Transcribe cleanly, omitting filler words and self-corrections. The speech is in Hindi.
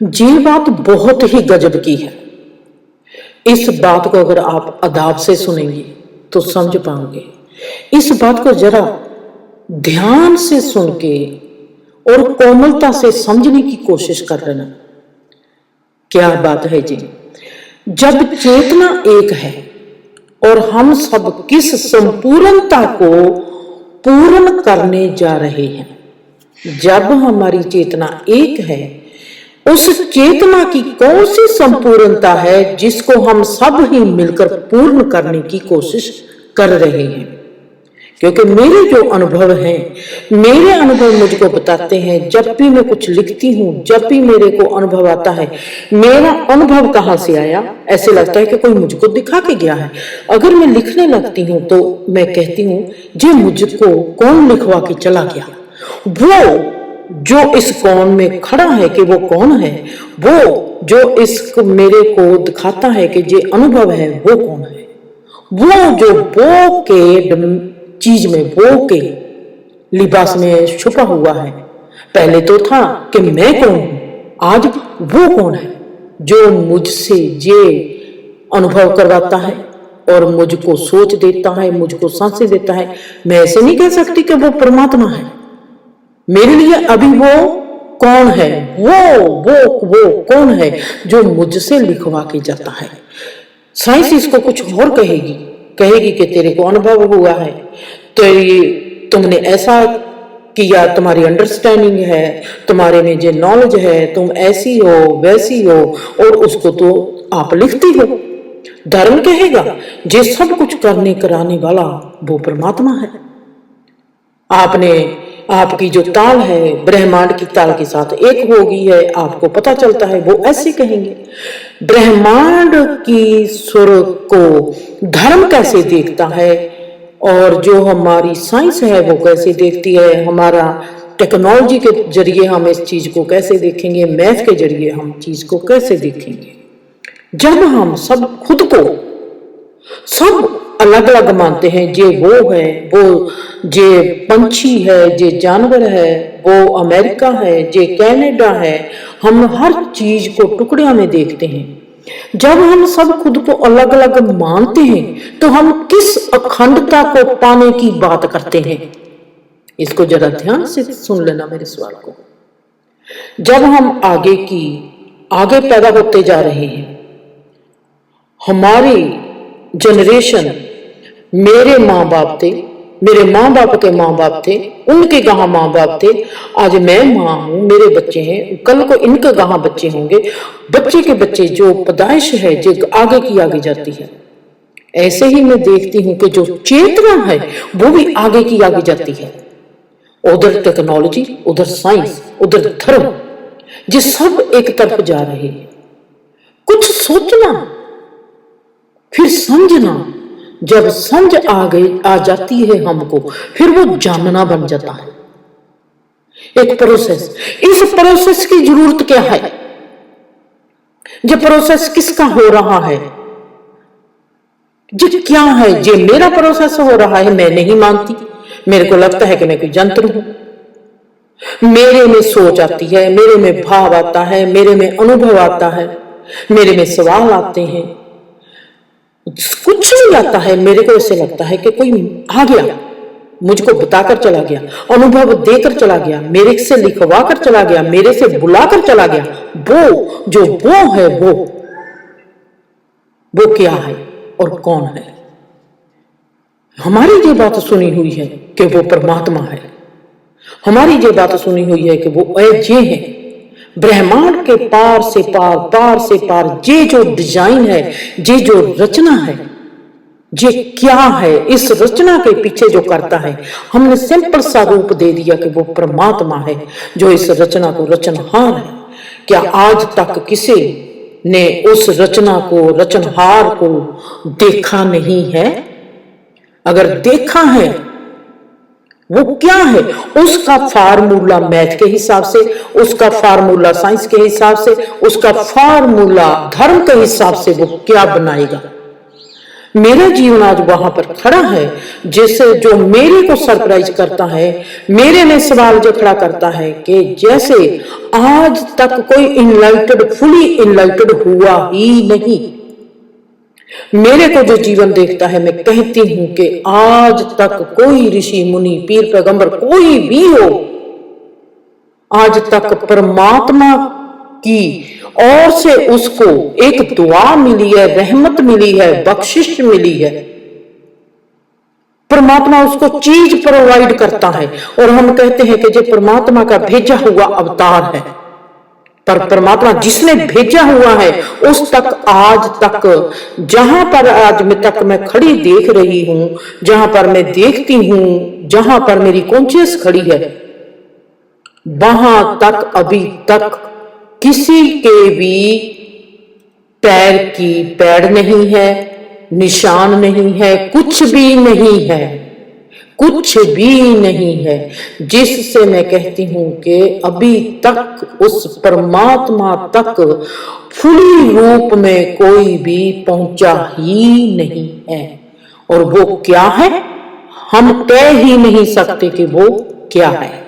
ये बात बहुत ही गजब की है। इस बात को अगर आप अदाब से सुनेंगे तो समझ पाओगे। इस बात को जरा ध्यान से सुन के और कोमलता से समझने की कोशिश कर लेना। क्या बात है जी? जब चेतना एक है और हम सब किस संपूर्णता को पूर्ण करने जा रहे हैं, जब हमारी चेतना एक है, उस चेतना की कौन सी संपूर्णता है जिसको हम सब ही मिलकर पूर्ण करने की कोशिश कर रहे हैं? क्योंकि मेरे जो अनुभव हैं, मेरे अनुभव मुझको बताते हैं, जब भी मैं कुछ लिखती हूँ, जब भी मेरे को अनुभव आता है, मेरा अनुभव कहाँ से आया, ऐसे लगता है कि कोई मुझको दिखा के गया है। अगर मैं लिखने लगती हूँ तो मैं कहती हूँ, ये मुझको कौन लिखवा के चला गया? वो जो इस कौन में खड़ा है कि वो कौन है, वो जो इस मेरे को दिखाता है कि ये अनुभव है, वो कौन है? वो जो वो के चीज में, वो के लिबास में छुपा हुआ है। पहले तो था कि मैं कौन हूं, आज वो कौन है जो मुझसे ये अनुभव करवाता है और मुझको सोच देता है, मुझको सांसें देता है। मैं ऐसे नहीं कह सकती कि वो परमात्मा है। मेरे लिए अभी वो कौन है? वो कौन है जो मुझसे लिखवा के जाता है? साइंस इसको कुछ और कहेगी कि तेरे को अनुभव हुआ है, तो तुमने ऐसा किया, तुम्हारी अंडरस्टैंडिंग है, तुम्हारे में जो नॉलेज है, तुम ऐसी हो वैसी हो, और उसको तो आप लिखती हो। धर्म कहेगा जे सब कुछ करने कराने वाला वो परमात्मा है। आपकी जो ताल है ब्रह्मांड की ताल के साथ एक हो गई है, आपको पता चलता है। वो ऐसे कहेंगे। ब्रह्मांड की सुर को धर्म कैसे देखता है और जो हमारी साइंस है वो कैसे देखती है, हमारा टेक्नोलॉजी के जरिए हम इस चीज को कैसे देखेंगे, मैथ के जरिए हम चीज को कैसे देखेंगे? जब हम सब खुद को सब अलग अलग मानते हैं, जे वो है, वो जे पंछी है, जे जानवर है, वो अमेरिका है, जे कनाडा है, हम हर चीज को टुकड़ियों में देखते हैं। जब हम सब खुद को अलग अलग मानते हैं तो हम किस अखंडता को पाने की बात करते हैं? इसको जरा ध्यान से सुन लेना मेरे सवाल को। जब हम आगे पैदा होते जा रहे हैं, हमारी जनरेशन, मेरे माँ बाप थे, मेरे माँ बाप के माँ बाप थे, उनके कहाँ माँ बाप थे, आज मैं माँ हूं, मेरे बच्चे हैं, कल को इनके कहाँ बच्चे होंगे, बच्चे के बच्चे, जो पैदाइश है जो आगे की आगे जाती है। ऐसे ही मैं देखती हूँ कि जो चेतना है वो भी आगे की आगे जाती है। उधर टेक्नोलॉजी, उधर साइंस, उधर धर्म, ये सब एक तरफ जा रहे हैं। कुछ सोचना फिर समझना, जब समझ आ जाती है हमको, फिर वो जानना बन जाता है। एक प्रोसेस, इस प्रोसेस की जरूरत क्या है? ये प्रोसेस किसका हो रहा है? ये क्या है? ये मेरा प्रोसेस हो रहा है, मैं नहीं मानती। मेरे को लगता है कि मैं कोई यंत्र हूं। मेरे में सोच आती है, मेरे में भाव आता है, मेरे में अनुभव आता है, मेरे में सवाल आते हैं, कुछ भी आता है। मेरे को ऐसे लगता है कि कोई आ गया, मुझको बताकर चला गया, अनुभव देकर चला गया, मेरे से लिखवा कर चला गया, मेरे से बुलाकर चला गया। वो जो वो है, वो क्या है और कौन है? हमारी ये बात सुनी हुई है कि वो परमात्मा है। हमारी ये बात सुनी हुई है कि वो ये है, ब्रह्मांड के पार से पार, पार से पार। ये जो डिजाइन है, ये जो रचना है, ये क्या है? इस रचना के पीछे जो करता है, हमने सिंपल सा रूप दे दिया कि वो परमात्मा है जो इस रचना को रचनहार है। क्या आज तक किसी ने उस रचना को, रचनहार को देखा नहीं है? अगर देखा है, वो क्या है? उसका फार्मूला मैथ के हिसाब से, उसका फार्मूला साइंस के हिसाब से, उसका फार्मूला धर्म के हिसाब से वो क्या बनाएगा? मेरा जीवन आज वहां पर खड़ा है जैसे जो मेरे को सरप्राइज करता है, मेरे में सवाल जो खड़ा करता है कि जैसे आज तक कोई इनलाइटेड, फुली इनलाइटेड हुआ ही नहीं। मेरे को जो जीवन देखता है, मैं कहती हूं कि आज तक कोई ऋषि मुनि पीर पैगंबर कोई भी हो, आज तक परमात्मा की ओर से उसको एक दुआ मिली है, रहमत मिली है, बख्शिश मिली है। परमात्मा उसको चीज प्रोवाइड करता है और हम कहते हैं कि जो परमात्मा का भेजा हुआ अवतार है। पर परमात्मा जिसने भेजा हुआ है उस तक आज तक, जहां पर आज मैं खड़ी देख रही हूं, जहां पर मैं देखती हूं, जहां पर मेरी कॉन्शियस खड़ी है, वहां तक अभी तक किसी के भी पैर की पैड़ नहीं है, निशान नहीं है, कुछ भी नहीं है, कुछ भी नहीं है, जिससे मैं कहती हूं कि अभी तक उस परमात्मा तक फुली रूप में कोई भी पहुंचा ही नहीं है। और वो क्या है, हम कह ही नहीं सकते कि वो क्या है।